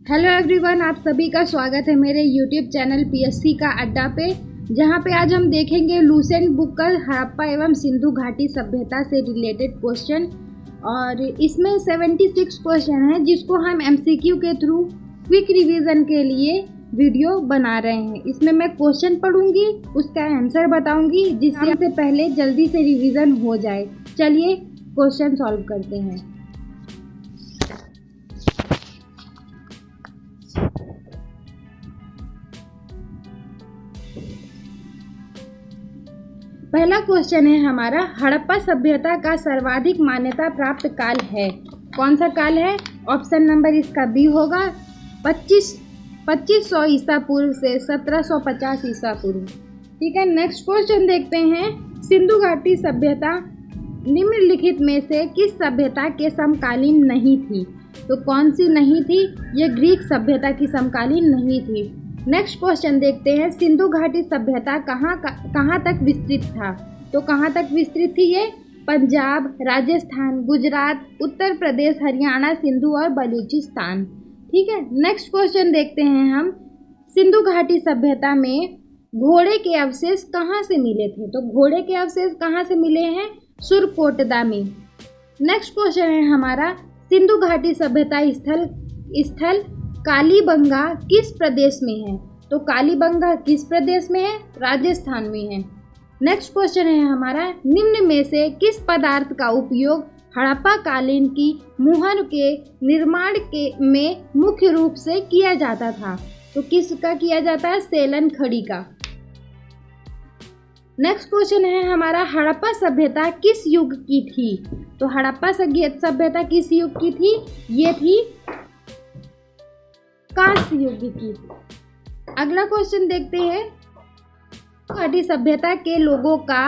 Hello everyone, आप सभी का स्वागत है मेरे यूट्यूब चैनल पीएससी का अड्डा पे, जहां पे आज हम देखेंगे लुसेंट बुक का हड़प्पा एवं सिंधु घाटी सभ्यता से रिलेटेड क्वेश्चन। और इसमें 76 क्वेश्चन है जिसको हम एमसीक्यू के थ्रू क्विक रिवीजन के लिए वीडियो बना रहे हैं। इसमें मैं क्वेश्चन पढ़ूंगी, उसका आंसर बताऊंगी, जिससे पहले जल्दी से रिवीजन हो जाए। चलिए क्वेश्चन सॉल्व करते हैं। पहला क्वेश्चन है हमारा, हड़प्पा सभ्यता का सर्वाधिक मान्यता प्राप्त काल है। कौन सा काल है? ऑप्शन नंबर इसका बी होगा, 2500 ईसा पूर्व से 1750 ईसा पूर्व। ठीक है, नेक्स्ट क्वेश्चन देखते हैं। सिंधु घाटी सभ्यता निम्नलिखित में से किस सभ्यता के समकालीन नहीं थी? तो कौन सी नहीं थी? ये ग्रीक सभ्यता की समकालीन नहीं थी। नेक्स्ट क्वेश्चन देखते हैं। सिंधु घाटी सभ्यता कहाँ तक विस्तृत था? तो कहाँ तक विस्तृत थी ये? पंजाब, राजस्थान, गुजरात, उत्तर प्रदेश, हरियाणा, सिंधु और बलूचिस्तान। ठीक है, नेक्स्ट क्वेश्चन देखते हैं हम। सिंधु घाटी सभ्यता में घोड़े के अवशेष कहाँ से मिले थे? तो घोड़े के अवशेष कहाँ से मिले हैं? सुरकोटदा में। नेक्स्ट क्वेश्चन है हमारा, सिंधु घाटी सभ्यता स्थल कालीबंगा किस प्रदेश में है? तो कालीबंगा किस प्रदेश में है? राजस्थान में है। नेक्स्ट क्वेश्चन है हमारा, निम्न में से किस पदार्थ का उपयोग हड़प्पा कालीन की मुहर के निर्माण में मुख्य रूप से किया जाता था? तो किसका किया जाता है? सेलन खड़ी का। नेक्स्ट क्वेश्चन है हमारा, हड़प्पा सभ्यता किस युग की थी? तो हड़प्पा सभ्यता किस युग की थी? ये थी कांस्य युग की। अगला क्वेश्चन देखते हैं। घाटी सभ्यता के लोगों का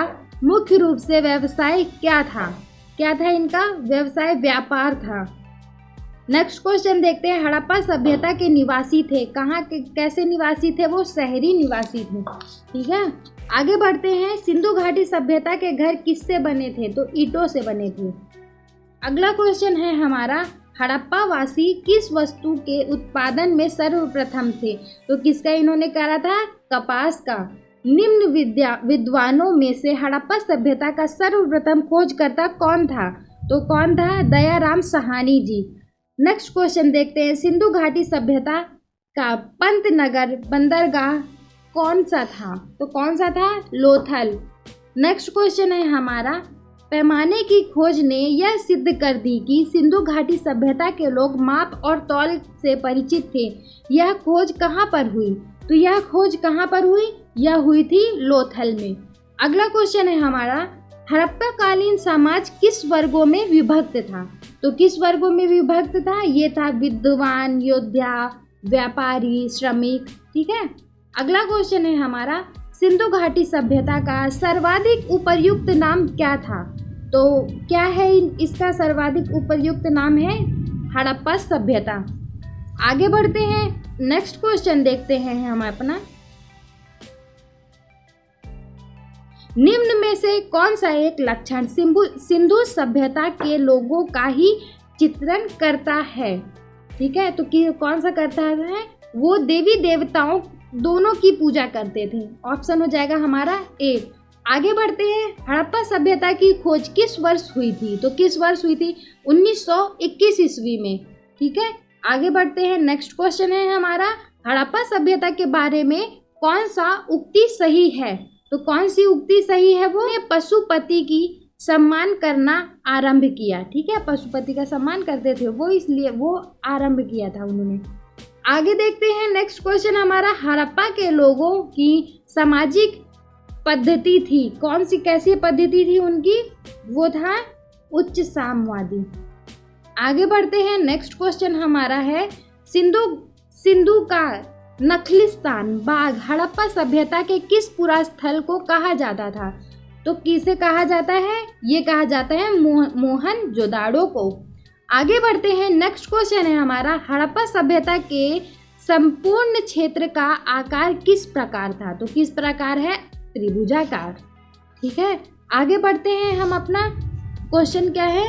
मुख्य रूप से व्यवसाय क्या था? क्या था इनका? व्यवसाय व्यापार था। नेक्स्ट क्वेश्चन देखते हैं। हड़प्पा सभ्यता के निवासी थे कहाँ के? कैसे निवासी थे वो? शहरी निवासी थे। ठीक है, आगे बढ़ते हैं। सिंधु घाटी सभ्यता के घर किससे बने थे? तो ईंटों से बने थे। अगला क्वेश्चन है हमारा, हड़प्पा वासी किस वस्तु के उत्पादन में सर्वप्रथम थे? तो किसका इन्होंने करा था? कपास का। निम्न विद्वानों में से हड़प्पा सभ्यता का सर्वप्रथम खोजकर्ता कौन था? तो कौन था? दयाराम साहनी जी। नेक्स्ट क्वेश्चन देखते हैं। सिंधु घाटी सभ्यता का पंतनगर बंदरगाह कौन सा था? तो कौन सा था? लोथल। नेक्स्ट क्वेश्चन है हमारा, पैमाने की खोज ने यह सिद्ध कर दी कि सिंधु घाटी सभ्यता के लोग माप और तौल से परिचित थे। यह खोज कहाँ पर हुई? तो यह खोज कहाँ पर हुई? यह हुई थी लोथल में। अगला क्वेश्चन है हमारा, हड़प्पा कालीन समाज किस वर्गों में विभक्त था? तो किस वर्गों में विभक्त था? ये था विद्वान, योद्धा, व्यापारी, श्रमिक। ठीक है, अगला क्वेश्चन है हमारा, सिंधु घाटी सभ्यता का सर्वाधिक उपयुक्त नाम क्या था? तो क्या है इसका सर्वाधिक उपयुक्त नाम? है हड़प्पा सभ्यता। आगे बढ़ते हैं। नेक्स्ट क्वेश्चन देखते हैं हम अपना, निम्न में से कौन सा एक लक्षण सिंधु सभ्यता के लोगों का ही चित्रण करता है? ठीक है, तो कौन सा करता है? वो देवी देवताओं दोनों की पूजा करते थे। ऑप्शन हो जाएगा हमारा ए। आगे बढ़ते हैं। हड़प्पा सभ्यता की खोज किस वर्ष हुई थी? तो किस वर्ष हुई थी? 1921 ईस्वी में। ठीक है, आगे बढ़ते हैं। नेक्स्ट क्वेश्चन है हमारा, हड़प्पा सभ्यता के बारे में कौन सा उक्ति सही है? तो कौन सी उक्ति सही है? वो पशुपति की सम्मान करना आरंभ किया। ठीक है, पशुपति का सम्मान करते थे वो, इसलिए वो आरंभ किया था उन्होंने। आगे देखते हैं। नेक्स्ट क्वेश्चन हमारा, हड़प्पा के लोगों की सामाजिक पद्धति थी कौन सी? कैसी पद्धति थी उनकी? वो था उच्च सामवादी। आगे बढ़ते हैं। नेक्स्ट क्वेश्चन हमारा है, सिंधु का नखलिस्तान बाग हड़प्पा सभ्यता के किस पुरा स्थल को कहा जाता था? तो किसे कहा जाता है? ये कहा जाता है मोहनजोदाड़ो को। आगे बढ़ते हैं। नेक्स्ट क्वेश्चन है हमारा, हड़प्पा सभ्यता के संपूर्ण क्षेत्र का आकार किस प्रकार था? तो किस प्रकार है? त्रिभुजाकार। ठीक है, आगे बढ़ते हैं हम अपना क्वेश्चन क्या है,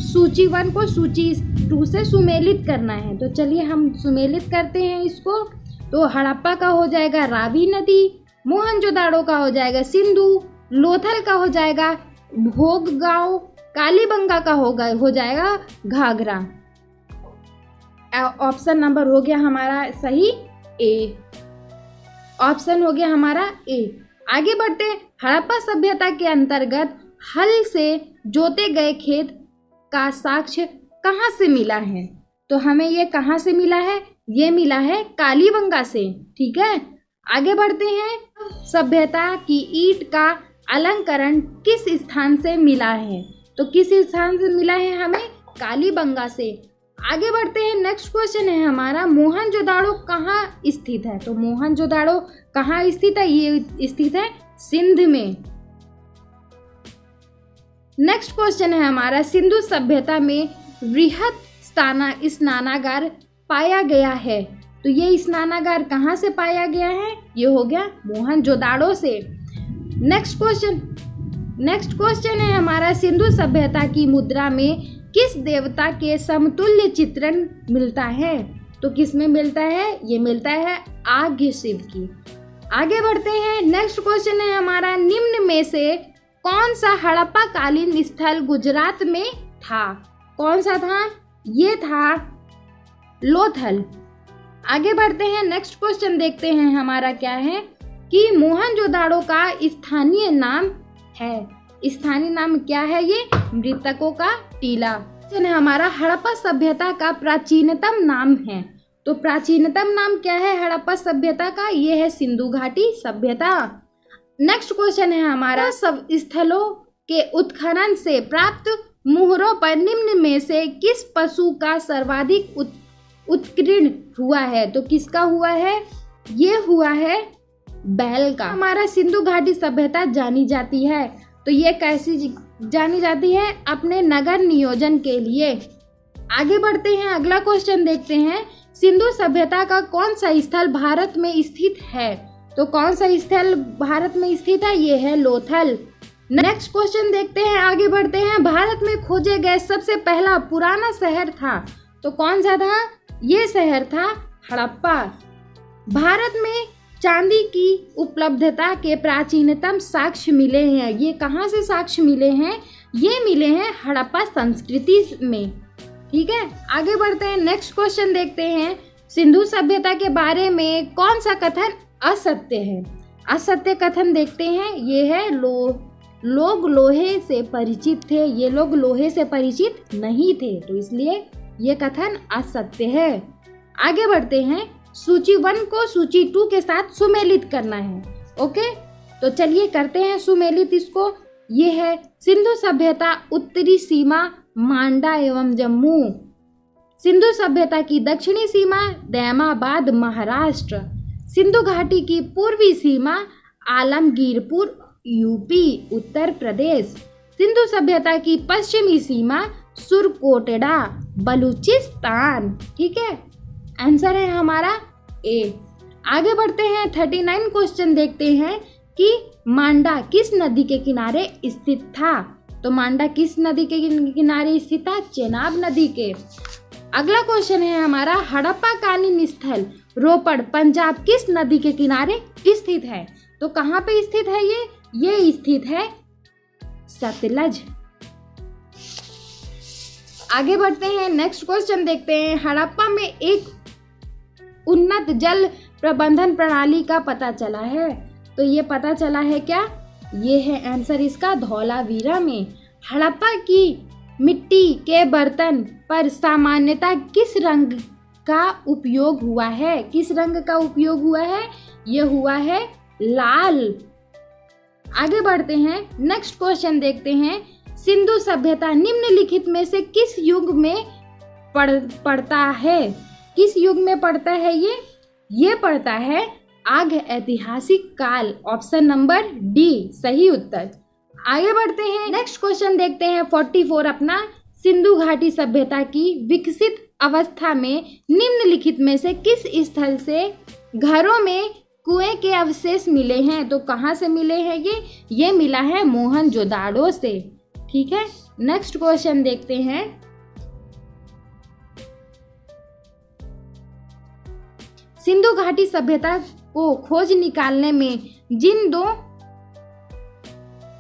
सूची 1 को सूची 2 से सुमेलित करना है। तो चलिए हम सुमेलित करते हैं इसको। तो हड़प्पा का हो जाएगा रावी नदी, मोहनजोदाड़ो का हो जाएगा सिंधु, लोथल का हो जाएगा भोग गांव, कालीबंगा का हो जाएगा घाघरा। ऑप्शन नंबर हो गया हमारा सही ए। ऑप्शन हो गया हमारा ए। आगे बढ़ते हैं। हड़प्पा सभ्यता के अंतर्गत हल से जोते गए खेत का साक्ष्य कहाँ से मिला है? तो हमें ये कहाँ से मिला है? ये मिला है कालीबंगा से। ठीक है, आगे बढ़ते हैं। सभ्यता की ईंट का अलंकरण किस स्थान से मिला है? तो किस स्थान से मिला है? हमें कालीबंगा से। आगे बढ़ते हैं। नेक्स्ट क्वेश्चन है हमारा, मोहनजोदाड़ो कहाँ स्थित है? तो मोहनजोदाड़ो कहाँ स्थित है? ये स्थित है सिंध में। नेक्स्ट क्वेश्चन है हमारा, सिंधु सभ्यता में वृहत स्नानागार पाया गया है। तो ये स्नानागार कहाँ से पाया गया है? ये हो गया मोहनजोदाड़ो से। नेक्स्ट क्वेश्चन है हमारा, सिंधु सभ्यता की मुद्रा में किस देवता के समतुल्य चित्रण मिलता है? तो किस में मिलता है? ये मिलता है आग्य शिव की। आगे बढ़ते हैं। नेक्स्ट क्वेश्चन है हमारा, निम्न में से कौन सा हड़प्पा कालीन स्थल गुजरात में था? कौन सा था? ये था लोथल। आगे बढ़ते हैं। नेक्स्ट क्वेश्चन देखते हैं हमारा क्या है कि मोहनजोदाड़ो का स्थानीय नाम है। स्थानीय नाम क्या है? ये मृतकों का टीला। हमारा हड़प्पा सभ्यता का प्राचीनतम नाम है। तो प्राचीनतम नाम क्या है हड़प्पा सभ्यता का? ये है सिंधु घाटी सभ्यता। नेक्स्ट क्वेश्चन है हमारा, सब स्थलों के उत्खनन से प्राप्त मुहरों पर निम्न में से किस पशु का सर्वाधिक उत्कीर्ण हुआ है? तो किसका हुआ है? ये हुआ है बैल का। हमारा सिंधु घाटी सभ्यता जानी जाती है। तो ये कैसी जानी जाती है? अपने नगर नियोजन के लिए। आगे बढ़ते हैं। अगला क्वेश्चन देखते हैं, सिंधु सभ्यता का कौन सा स्थल भारत में स्थित है? तो कौन सा स्थल भारत में स्थित है? ये है लोथल। नेक्स्ट क्वेश्चन देखते हैं। आगे बढ़ते हैं। भारत में खोजे गए सबसे पहला पुराना शहर था। तो कौन सा था? ये शहर था हड़प्पा। भारत में चांदी की उपलब्धता के प्राचीनतम साक्ष्य मिले हैं। ये कहाँ से साक्ष्य मिले हैं? ये मिले हैं हड़प्पा संस्कृति में। ठीक है, आगे बढ़ते हैं। नेक्स्ट क्वेश्चन देखते हैं, सिंधु सभ्यता के बारे में कौन सा कथन असत्य है? असत्य कथन देखते हैं। ये है लोग लोहे से परिचित थे। ये लोग लोहे से परिचित नहीं थे, तो इसलिए ये कथन असत्य है। आगे बढ़ते हैं। सूची 1 को सूची 2 के साथ सुमेलित करना है। ओके, तो चलिए करते हैं सुमेलित इसको। ये है सिंधु सभ्यता उत्तरी सीमा मांडा एवं जम्मू। सिंधु सभ्यता की दक्षिणी सीमा दैमाबाद महाराष्ट्र। सिंधु घाटी की पूर्वी सीमा आलमगीरपुर यूपी उत्तर प्रदेश। सिंधु सभ्यता की पश्चिमी सीमा सुरकोटड़ा बलूचिस्तान। ठीक है, आंसर है हमारा ए। आगे बढ़ते हैं। 39 क्वेश्चन देखते हैं कि मांडा किस नदी के किनारे स्थित था? तो मांडा किस नदी के किनारे स्थित था? चेनाब नदी के। अगला क्वेश्चन है हमारा, हड़प्पा कालीन स्थल रोपड़ पंजाब किस नदी के किनारे स्थित है? तो कहाँ पे स्थित है ये स्थित है सतलज। आगे बढ़ते हैं। नेक्स्ट क्वेश्चन देखते हैं, हड़प्पा में एक उन्नत जल प्रबंधन प्रणाली का पता चला है। तो ये पता चला है क्या? ये है आंसर इसका धौलावीरा में। हड़प्पा की मिट्टी के बर्तन पर सामान्यतः किस रंग का उपयोग हुआ है? किस रंग का उपयोग हुआ है? ये हुआ है लाल। आगे बढ़ते हैं। नेक्स्ट क्वेश्चन देखते हैं, सिंधु सभ्यता निम्नलिखित में से किस युग में पड़ता है? किस युग में पड़ता है ये पड़ता है आग ऐतिहासिक काल। ऑप्शन नंबर डी सही उत्तर। आगे बढ़ते हैं। नेक्स्ट क्वेश्चन देखते हैं 44 अपना, सिंधु घाटी सभ्यता की विकसित अवस्था में निम्नलिखित में से किस स्थल से घरों में कुएं के अवशेष मिले हैं? तो कहाँ से मिले हैं ये मिला है मोहनजोदाड़ो से। ठीक है, नेक्स्ट क्वेश्चन देखते हैं। सिंधु घाटी सभ्यता को खोज निकालने में जिन 2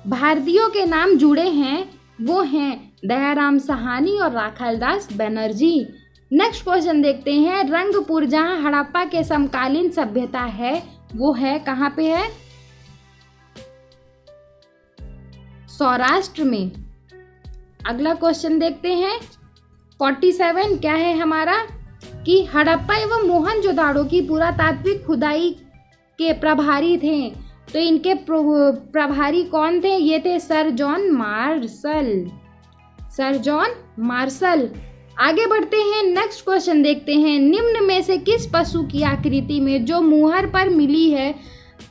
भारतीयों के नाम जुड़े हैं वो हैं दयाराम साहनी और राखालदास बनर्जी। नेक्स्ट क्वेश्चन देखते हैं। रंगपुर जहां हड़प्पा के समकालीन सभ्यता है वो है कहां पे है? सौराष्ट्र में। अगला क्वेश्चन देखते हैं 47 क्या है हमारा कि हड़प्पा एवं मोहनजोदाड़ो की पुरातात्विक खुदाई के प्रभारी थे, तो इनके प्रभारी कौन थे? ये थे sir John Marshall. Sir John Marshall. आगे बढ़ते हैं, नेक्स्ट क्वेश्चन देखते हैं। निम्न में से किस पशु की आकृति में जो मुहर पर मिली है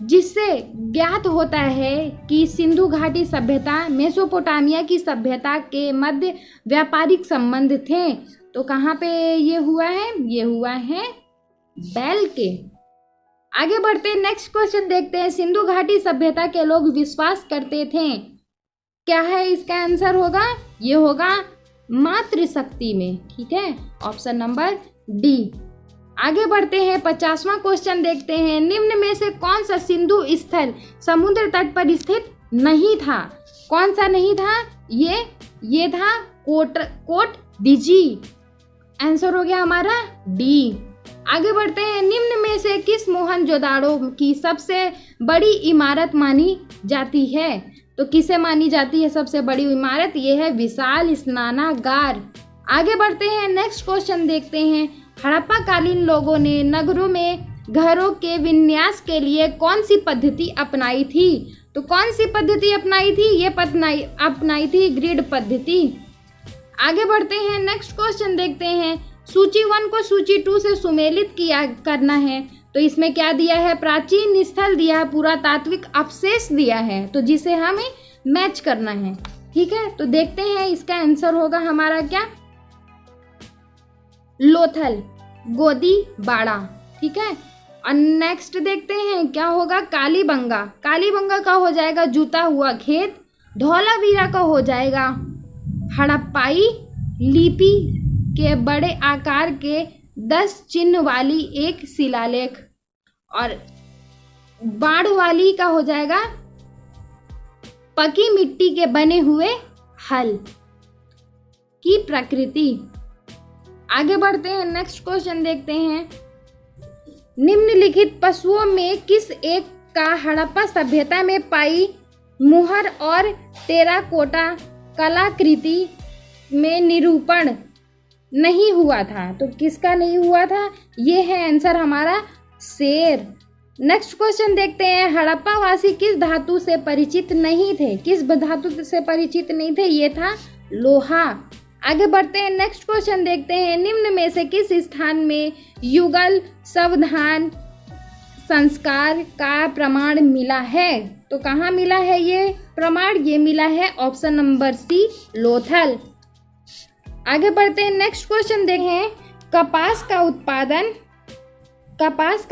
जिससे ज्ञात होता है कि सिंधु घाटी सभ्यता मेसोपोटामिया की सभ्यता के मध्य व्यापारिक संबंध थे? तो कहाँ पे ये हुआ है? ये हुआ है बैल के। आगे बढ़ते हैं, नेक्स्ट क्वेश्चन देखते हैं। सिंधु घाटी सभ्यता के लोग विश्वास करते थे, क्या है इसका आंसर होगा? ये होगा मातृशक्ति में। ठीक है, ऑप्शन नंबर डी। आगे बढ़ते हैं, 50वां क्वेश्चन देखते हैं। निम्न में से कौन सा सिंधु स्थल समुद्र तट पर स्थित नहीं था? कौन सा नहीं था? ये था कोट दिजी। आंसर हो गया हमारा डी। आगे बढ़ते हैं, निम्न में से किस मोहनजोदाड़ो की सबसे बड़ी इमारत मानी जाती है? तो किसे मानी जाती है सबसे बड़ी इमारत? ये है विशाल स्नानागार। आगे बढ़ते हैं, नेक्स्ट क्वेश्चन देखते हैं। हड़प्पा कालीन लोगों ने नगरों में घरों के विन्यास के लिए कौन सी पद्धति अपनाई थी? तो कौन सी पद्धति अपनाई थी? ये अपनाई थी ग्रिड पद्धति। आगे बढ़ते हैं, नेक्स्ट क्वेश्चन देखते हैं। सूची 1 को सूची 2 से सुमेलित करना है, तो इसमें क्या दिया है? प्राचीन स्थल दिया है, पुरातात्विक अवशेष दिया है, तो जिसे हमें मैच करना है। ठीक है, तो देखते हैं इसका आंसर होगा हमारा क्या? लोथल, गोदी बाड़ा। ठीक है, और नेक्स्ट देखते हैं क्या होगा? कालीबंगा। कालीबंगा का हो जाएगा जूता हुआ खेत। धौलावीरा का हो जाएगा हड़प्पाई लिपि के बड़े आकार के 10 चिन्ह वाली एक शिलालेख, और बाढ़ वाली का हो जाएगा पकी मिट्टी के बने हुए हल की प्रकृति। आगे बढ़ते हैं, नेक्स्ट क्वेश्चन देखते हैं। निम्नलिखित पशुओं में किस एक का हड़प्पा सभ्यता में पाई मुहर और टेराकोटा कलाकृति में निरूपण नहीं हुआ था? तो किसका नहीं हुआ था? ये है आंसर हमारा शेर। नेक्स्ट क्वेश्चन देखते हैं। हड़प्पा वासी किस धातु से परिचित नहीं थे? किस धातु से परिचित नहीं थे? ये था लोहा। आगे बढ़ते हैं, नेक्स्ट क्वेश्चन देखते हैं। निम्न में से किस स्थान में युगल सावधान संस्कार का प्रमाण मिला है? तो कहाँ मिला है ये प्रमाण? ये मिला है ऑप्शन नंबर सी, लोथल। आगे बढ़ते हैं, नेक्स्ट क्वेश्चन देखें। कपास का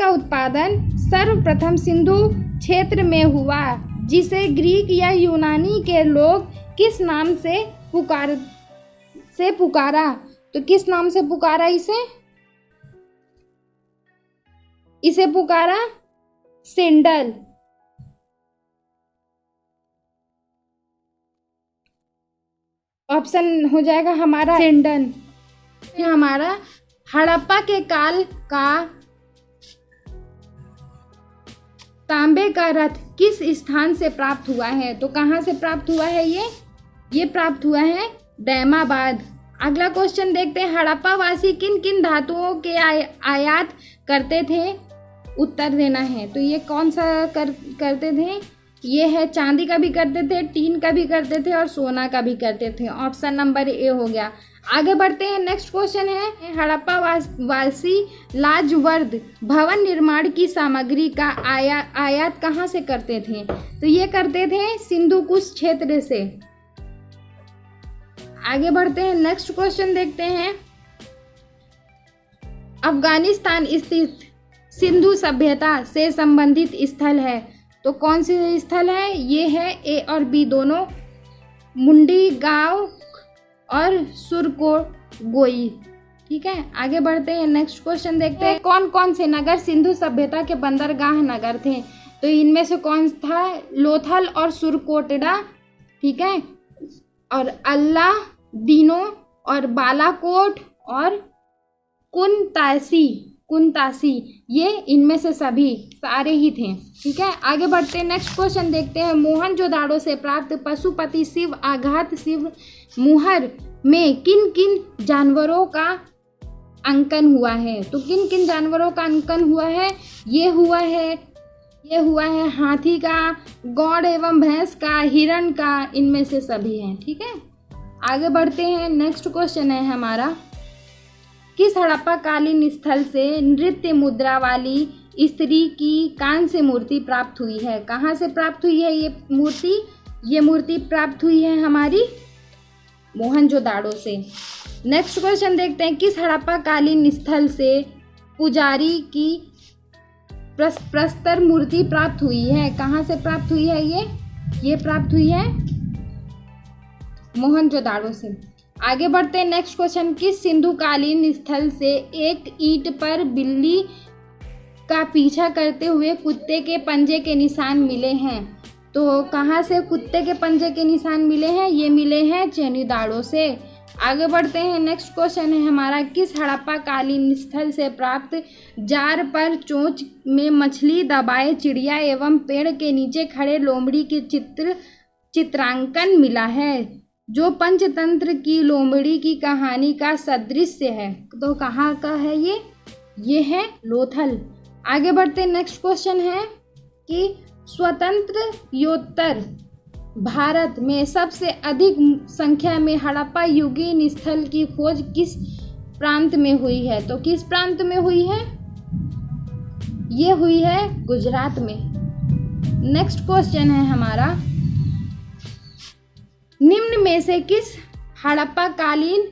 उत्पादन सर्वप्रथम सिंधु क्षेत्र में हुआ, जिसे ग्रीक या यूनानी के लोग किस नाम से पुकारा? तो किस नाम से पुकारा इसे पुकारा सेंडल। ऑप्शन हो जाएगा हमारा सेंडन। हमारा हड़प्पा के काल का तांबे का रथ किस स्थान से प्राप्त हुआ है? तो कहाँ से प्राप्त हुआ है? ये प्राप्त हुआ है दैमाबाद। अगला क्वेश्चन देखते हैं। हड़प्पा वासी किन किन धातुओं के आयात करते थे? उत्तर देना है। तो ये कौन सा करते थे? ये है चांदी का भी करते थे, टीन का भी करते थे और सोना का भी करते थे। ऑप्शन नंबर ए हो गया। आगे बढ़ते हैं, नेक्स्ट क्वेश्चन है। हड़प्पा वासी लाजवर्द भवन निर्माण की सामग्री का आयात कहाँ से करते थे? तो ये करते थे सिंधु कुश क्षेत्र से। आगे बढ़ते हैं, नेक्स्ट क्वेश्चन देखते हैं। अफगानिस्तान स्थित सिंधु सभ्यता से संबंधित स्थल है, तो कौन से स्थल है? ये है ए और बी दोनों मुंडी गांव और सुरकोगोई। ठीक है, आगे बढ़ते हैं, नेक्स्ट क्वेश्चन देखते हैं। कौन कौन से नगर सिंधु सभ्यता के बंदरगाह नगर थे? तो इनमें से कौन था? लोथल और सुरकोटड़ा, ठीक है, और अल्लादीनो और बालाकोट और कुनतासी, ये इनमें से सभी सारे ही थे। ठीक है, आगे बढ़ते हैं, नेक्स्ट क्वेश्चन देखते हैं। मोहनजोदाड़ो से प्राप्त पशुपति शिव आघात शिव मुहर में किन किन जानवरों का अंकन हुआ है? तो किन किन जानवरों का अंकन हुआ है? ये हुआ है हाथी का, गौड़ एवं भैंस का, हिरण का, इनमें से सभी हैं। ठीक है, आगे बढ़ते हैं, नेक्स्ट क्वेश्चन है हमारा, किस हड़प्पा कालीन स्थल से नृत्य मुद्रा वाली स्त्री की कांस्य मूर्ति प्राप्त हुई है? कहाँ से प्राप्त हुई है ये मूर्ति? ये मूर्ति प्राप्त हुई है हमारी मोहनजोदाड़ो से। नेक्स्ट क्वेश्चन देखते हैं, किस हड़प्पा कालीन स्थल से पुजारी की प्रस्तर मूर्ति प्राप्त हुई है? कहाँ से प्राप्त हुई है ये प्राप्त हुई है मोहनजोदाड़ो से। आगे बढ़ते हैं, नेक्स्ट क्वेश्चन, किस सिंधु कालीन स्थल से एक ईंट पर बिल्ली का पीछा करते हुए कुत्ते के पंजे के निशान मिले हैं? तो कहाँ से कुत्ते के पंजे के निशान मिले हैं? ये मिले हैं चेनीदाड़ो से। आगे बढ़ते हैं, नेक्स्ट क्वेश्चन है हमारा, किस हड़प्पा कालीन स्थल से प्राप्त जार पर चोंच में मछली दबाए चिड़िया एवं पेड़ के नीचे खड़े लोमड़ी के चित्रांकन मिला है, जो पंचतंत्र की लोमड़ी की कहानी का सदृश्य है? तो कहाँ का है ये है लोथल। आगे बढ़ते हैं, नेक्स्ट क्वेश्चन है कि स्वतंत्रोत्तर भारत में सबसे अधिक संख्या में हड़प्पा युगीन स्थल की खोज किस प्रांत में हुई है? तो किस प्रांत में हुई है? ये हुई है गुजरात में। नेक्स्ट क्वेश्चन है हमारा, निम्न में से किस हड़प्पा कालीन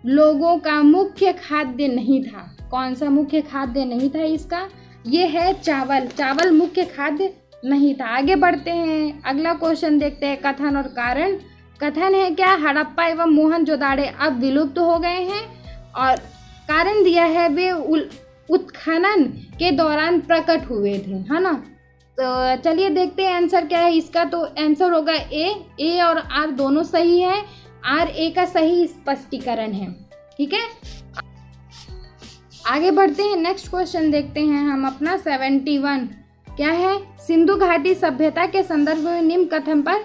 लोगों का मुख्य खाद्य नहीं था? कौन सा मुख्य खाद्य नहीं था इसका? ये है चावल। चावल मुख्य खाद्य नहीं था। आगे बढ़ते हैं, अगला क्वेश्चन देखते हैं, कथन और कारण। कथन है क्या? हड़प्पा एवं मोहनजोदाड़ो अब विलुप्त हो गए हैं, और कारण दिया है वे उत्खनन के दौरान प्रकट हुए थे, है ना। तो चलिए देखते हैं आंसर क्या है इसका। तो आंसर होगा ए और आर दोनों सही है। आर ए का सही स्पष्टीकरण है। ठीक है, आगे बढ़ते हैं, नेक्स्ट क्वेश्चन देखते हैं हम अपना 71। क्या है? सिंधु घाटी सभ्यता के संदर्भ में निम्न कथन पर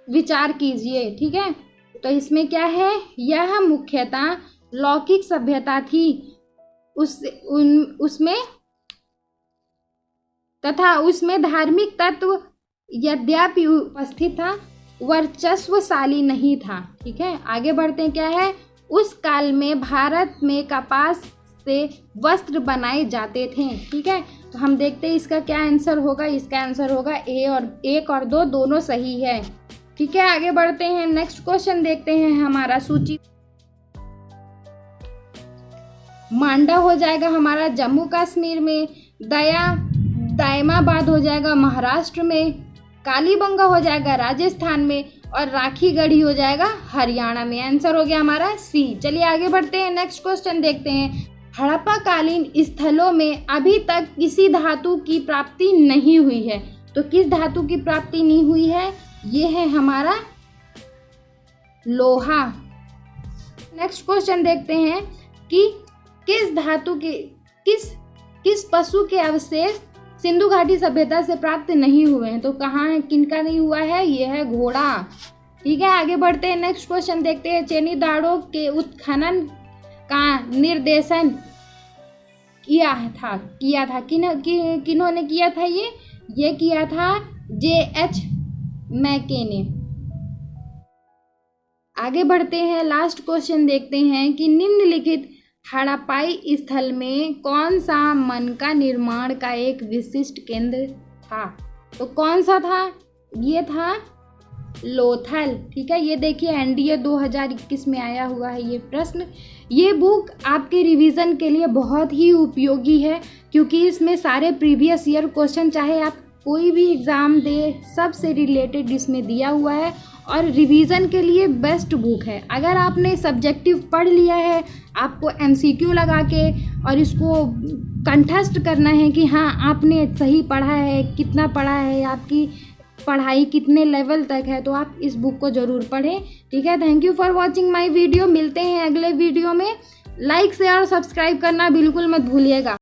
विचार कीजिए। ठीक है, तो इसमें क्या है? यह मुख्यतः लौकिक सभ्यता थी, उसमें तथा उसमें धार्मिक तत्व यद्यपि उपस्थित था, वर्चस्वशाली नहीं था। ठीक है, आगे बढ़ते हैं, क्या है? उस काल में भारत में कपास से वस्त्र बनाए जाते थे। ठीक है, तो हम देखते हैं इसका क्या आंसर होगा। इसका आंसर होगा ए, और 1 और 2 दोनों सही है। ठीक है, आगे बढ़ते हैं, नेक्स्ट क्वेश्चन देखते हैं हमारा सूची। मांडा हो जाएगा हमारा जम्मू कश्मीर में, दायमाबाद हो जाएगा महाराष्ट्र में, कालीबंगा हो जाएगा राजस्थान में, और राखीगढ़ी हो जाएगा हरियाणा में। आंसर हो गया हमारा सी। चलिए आगे बढ़ते हैं, नेक्स्ट क्वेश्चन देखते हैं। हड़प्पा कालीन स्थलों में अभी तक किसी धातु की प्राप्ति नहीं हुई है। तो किस धातु की प्राप्ति नहीं हुई है? ये है हमारा लोहा। नेक्स्ट क्वेश्चन देखते हैं कि किस धातु के किस पशु के अवशेष सिंधु घाटी सभ्यता से प्राप्त नहीं हुए हैं? तो कहाँ है, किनका नहीं हुआ है? ये है घोड़ा। ठीक है, आगे बढ़ते हैं, नेक्स्ट क्वेश्चन देखते हैं। चेनीदाड़ो के उत्खनन का निर्देशन किया था किन्होंने किया था? ये किया था J.H. मैके ने। आगे बढ़ते हैं, लास्ट क्वेश्चन देखते हैं कि निम्नलिखित हड़प्पाई स्थल में कौन सा मन का निर्माण का एक विशिष्ट केंद्र था? तो कौन सा था? ये था लोथल। ठीक है, ये देखिए एनडीए 2021 में आया हुआ है ये प्रश्न। ये बुक आपके रिवीजन के लिए बहुत ही उपयोगी है, क्योंकि इसमें सारे प्रीवियस ईयर क्वेश्चन, चाहे आप कोई भी एग्ज़ाम दे सबसे रिलेटेड इसमें दिया हुआ है और रिवीजन के लिए बेस्ट बुक है। अगर आपने सब्जेक्टिव पढ़ लिया है, आपको एमसीक्यू लगा के और इसको कंठस्थ करना है कि हाँ आपने सही पढ़ा है, कितना पढ़ा है, आपकी पढ़ाई कितने लेवल तक है, तो आप इस बुक को ज़रूर पढ़ें। ठीक है, thank you for watching my video. मिलते हैं अगले वीडियो में। लाइक शेयर और सब्सक्राइब करना बिल्कुल मत भूलिएगा।